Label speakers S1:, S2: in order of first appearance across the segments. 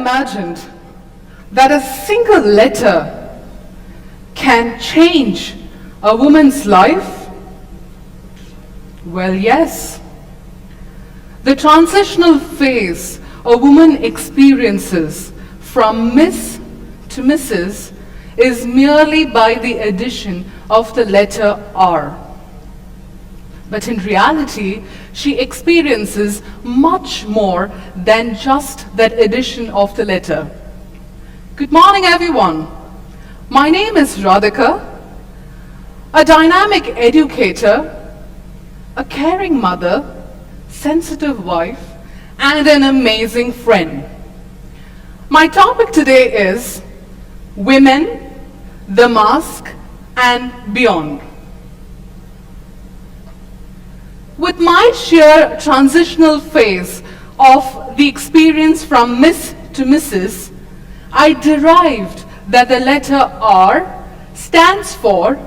S1: imagined that a single letter can change a woman's life? Well, yes. The transitional phase a woman experiences from Miss to Mrs. is merely by the addition of the letter R. But in reality, she experiences much more than just that addition of the letter. Good morning, everyone. My name is Radhika, a dynamic educator, a caring mother, sensitive wife, and an amazing friend. My topic today is women, the mask, and beyond. With my sheer transitional phase of the experience from Miss to Mrs., I derived that the letter R stands for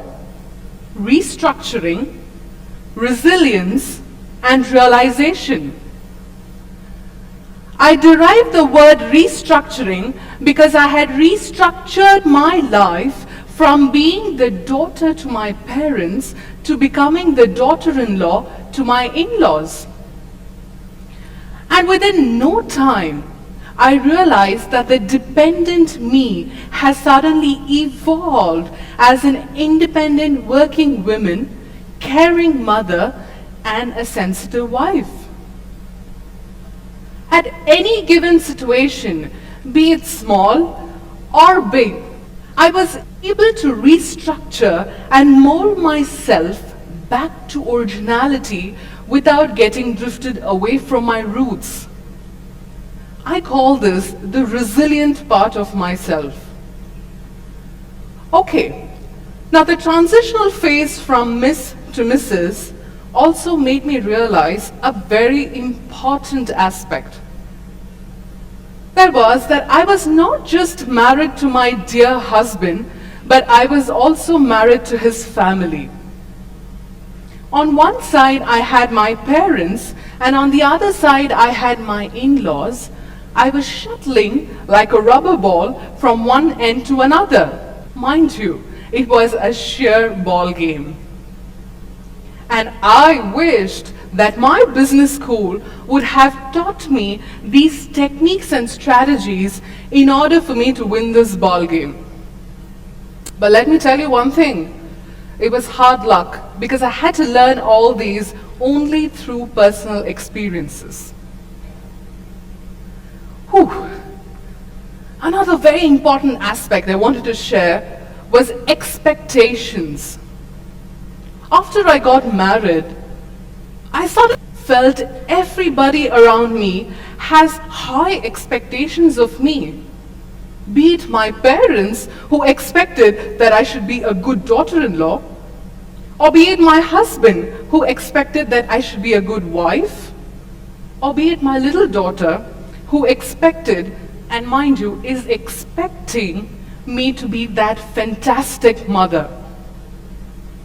S1: restructuring, resilience, and realization. I derived the word restructuring because I had restructured my life from being the daughter to my parents to becoming the daughter-in-law to my in-laws. And within no time, I realized that the dependent me has suddenly evolved as an independent working woman, caring mother, and a sensitive wife. At any given situation, be it small or big, I was able to restructure and mold myself back to originality without getting drifted away from my roots. I call this the resilient part of myself. Okay, now the transitional phase from Miss to Mrs. also made me realize a very important aspect. That was that I was not just married to my dear husband, but I was also married to his family. On one side, I had my parents, and on the other side, I had my in-laws. I was shuttling like a rubber ball from one end to another. Mind you, it was a sheer ball game. And I wished that my business school would have taught me these techniques and strategies in order for me to win this ball game. But let me tell you one thing. It was hard luck because I had to learn all these only through personal experiences. Whew. Another very important aspect I wanted to share was expectations. After I got married, I suddenly felt everybody around me has high expectations of me. Be it my parents who expected that I should be a good daughter-in-law, or be it my husband who expected that I should be a good wife, or be it my little daughter who expected, and mind you, is expecting me to be that fantastic mother.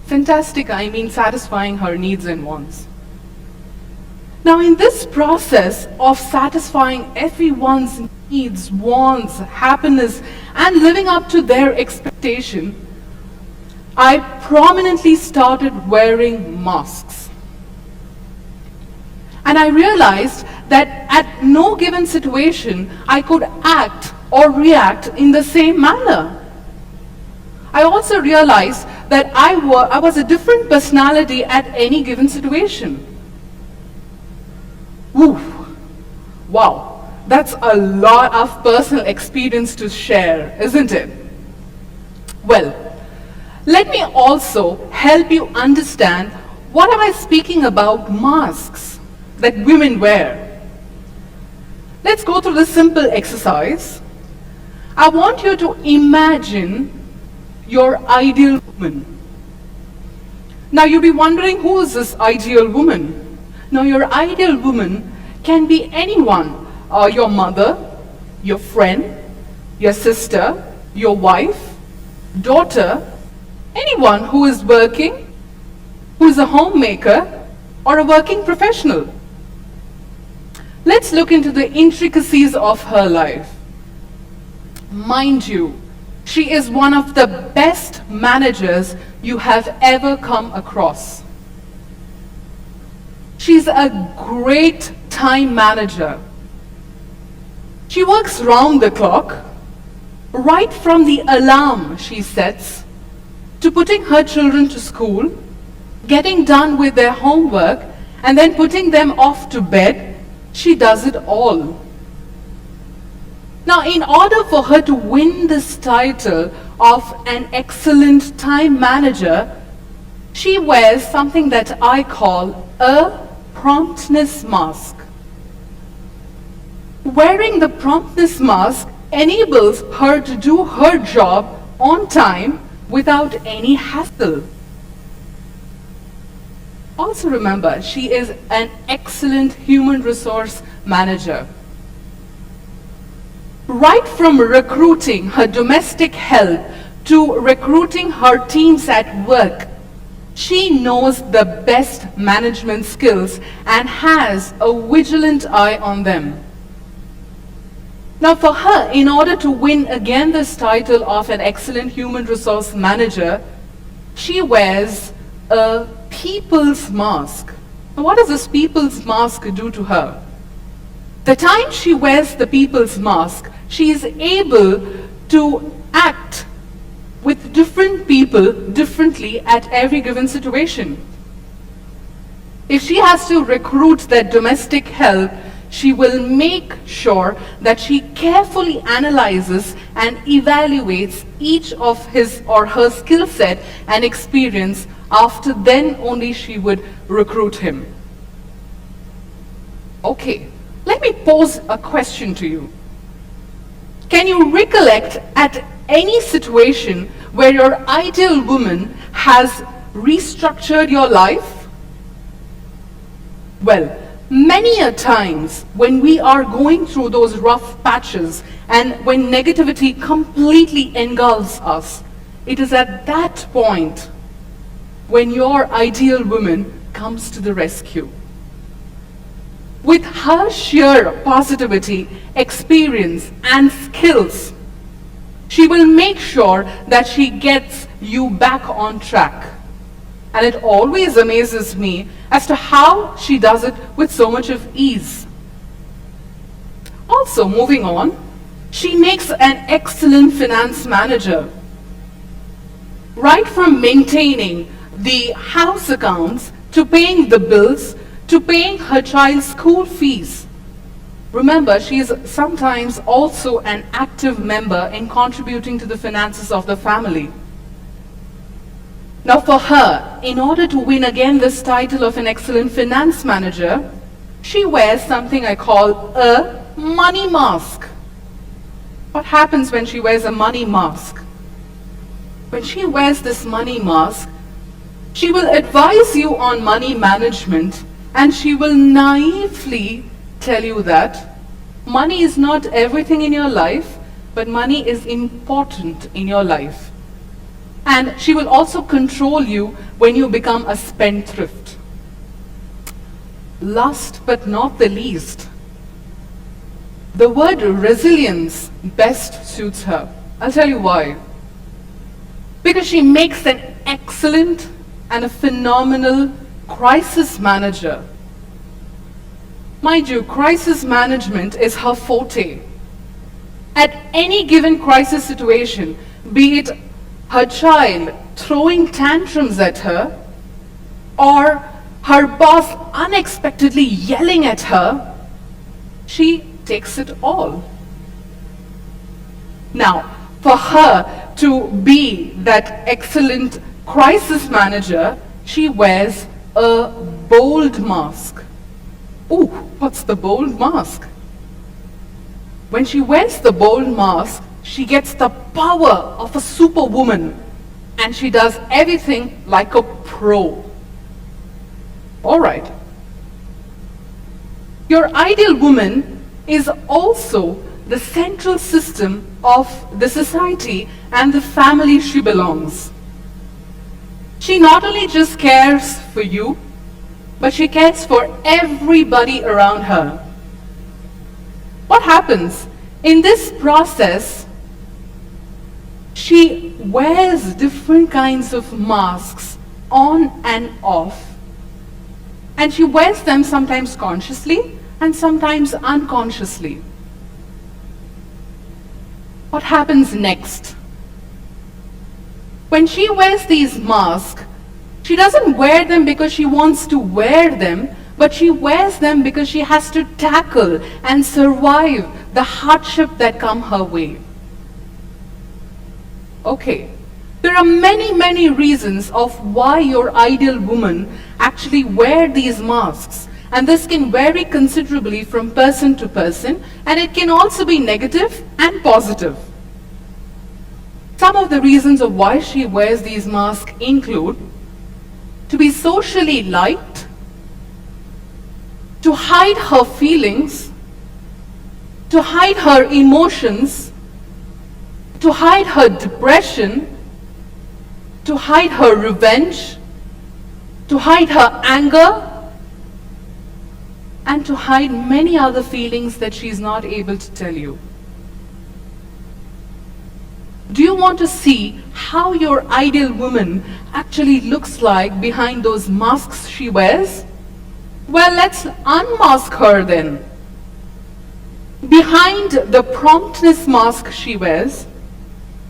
S1: Fantastic, I mean satisfying her needs and wants. Now in this process of satisfying everyone's needs, wants, happiness, and living up to their expectation, I prominently started wearing masks. And I realized that at no given situation, I could act or react in the same manner. I also realized that I was a different personality at any given situation. Woof. Wow, that's a lot of personal experience to share, isn't it? Well, let me also help you understand what am I speaking about masks that women wear. Let's go through this simple exercise. I want you to imagine your ideal woman. Now you'll be wondering, who is this ideal woman? Now your ideal woman can be anyone, your mother, your friend, your sister, your wife, daughter, anyone who is working, who is a homemaker, or a working professional. Let's look into the intricacies of her life. Mind you, she is one of the best managers you have ever come across. She's a great time manager. She works round the clock, right from the alarm she sets, to putting her children to school, getting done with their homework, and then putting them off to bed. She does it all. Now, in order for her to win this title of an excellent time manager, she wears something that I call a promptness mask. Wearing the promptness mask enables her to do her job on time without any hassle. Also remember, she is an excellent human resource manager. Right from recruiting her domestic help to recruiting her teams at work, she knows the best management skills and has a vigilant eye on them. Now for her, in order to win again this title of an excellent human resource manager, she wears a people's mask. Now what does this people's mask do to her? The time she wears the people's mask, she is able to act with different people differently at every given situation. If she has to recruit that domestic help, she will make sure that she carefully analyzes and evaluates each of his or her skill set and experience. After then only she would recruit him. Okay, let me pose a question to you. Can you recollect at any situation where your ideal woman has restructured your life? Well, many a times when we are going through those rough patches and when negativity completely engulfs us, it is at that point when your ideal woman comes to the rescue. With her sheer positivity, experience, and skills, she will make sure that she gets you back on track. And it always amazes me as to how she does it with so much of ease. Also, moving on, she makes an excellent finance manager. Right from maintaining the house accounts, to paying the bills, to paying her child's school fees. Remember, she is sometimes also an active member in contributing to the finances of the family. Now for her, in order to win again this title of an excellent finance manager, she wears something I call a money mask. What happens when she wears a money mask? When she wears this money mask, she will advise you on money management, and she will naively tell you that money is not everything in your life, but money is important in your life. And she will also control you when you become a spendthrift. Last but not the least, the word resilience best suits her. I'll tell you why. Because she makes an excellent and a phenomenal crisis manager. Mind you, crisis management is her forte. At any given crisis situation, be it her child throwing tantrums at her, or her boss unexpectedly yelling at her, she takes it all. Now, for her to be that excellent crisis manager, she wears a bold mask. Ooh, what's the bold mask? When she wears the bold mask, she gets the power of a superwoman, and she does everything like a pro. All right. Your ideal woman is also the central system of the society and the family she belongs. She not only just cares for you, but she cares for everybody around her. What happens? In this process, She wears different kinds of masks on and off. And she wears them sometimes consciously and sometimes unconsciously. What happens next? When she wears these masks, she doesn't wear them because she wants to wear them, but she wears them because she has to tackle and survive the hardship that come her way. Okay, there are many reasons of why your ideal woman actually wear these masks, and this can vary considerably from person to person, and it can also be negative and positive. Some of the reasons of why she wears these masks include to be socially liked, to hide her feelings, to hide her emotions, to hide her depression, to hide her revenge, to hide her anger, and to hide many other feelings that she's not able to tell you. Do you want to see how your ideal woman actually looks like behind those masks she wears? Well, let's unmask her then. Behind the promptness mask she wears,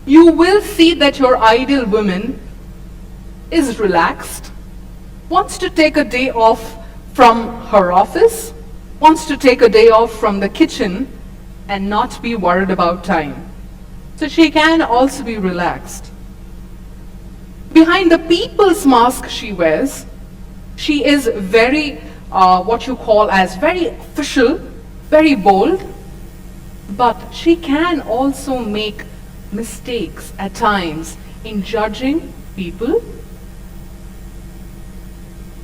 S1: you will see that your ideal woman is relaxed, wants to take a day off from her office, wants to take a day off from the kitchen and not be worried about time. So she can also be relaxed. Behind the people's mask she wears, she is very, what you call as very official, very bold, but she can also make mistakes at times in judging people.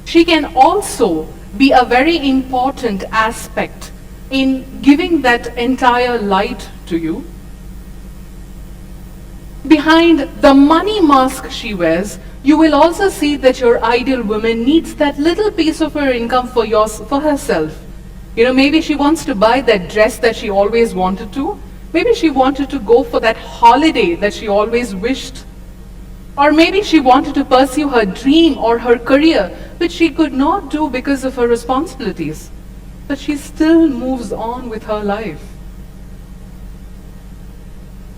S1: She can also be a very important aspect in giving that entire light to you. Behind the money mask she wears, you will also see that your ideal woman needs that little piece of her income for herself. You know, maybe she wants to buy that dress that she always wanted to. Maybe she wanted to go for that holiday that she always wished. Or maybe she wanted to pursue her dream or her career, which she could not do because of her responsibilities. But she still moves on with her life.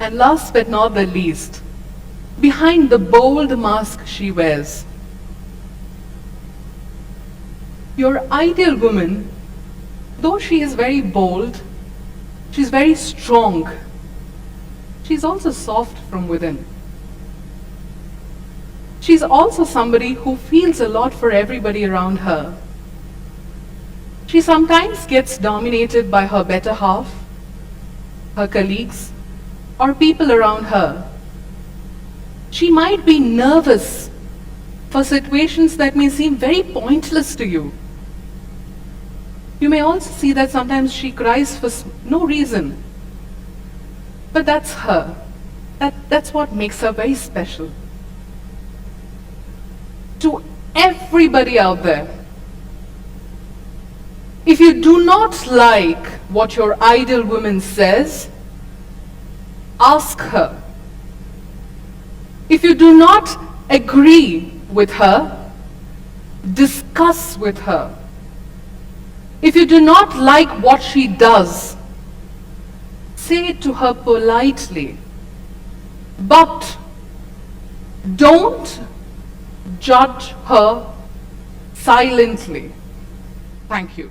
S1: And last but not the least, behind the bold mask she wears, your ideal woman, though she is very bold, she's very strong, she's also soft from within. She's also somebody who feels a lot for everybody around her. She sometimes gets dominated by her better half, her colleagues, or people around her. She might be nervous for situations that may seem very pointless to you. You may also see that sometimes she cries for no reason. But that's her. That's what makes her very special. To everybody out there, if you do not like what your ideal woman says, ask her. If you do not agree with her, discuss with her. If you do not like what she does, say it to her politely. But don't judge her silently. Thank you.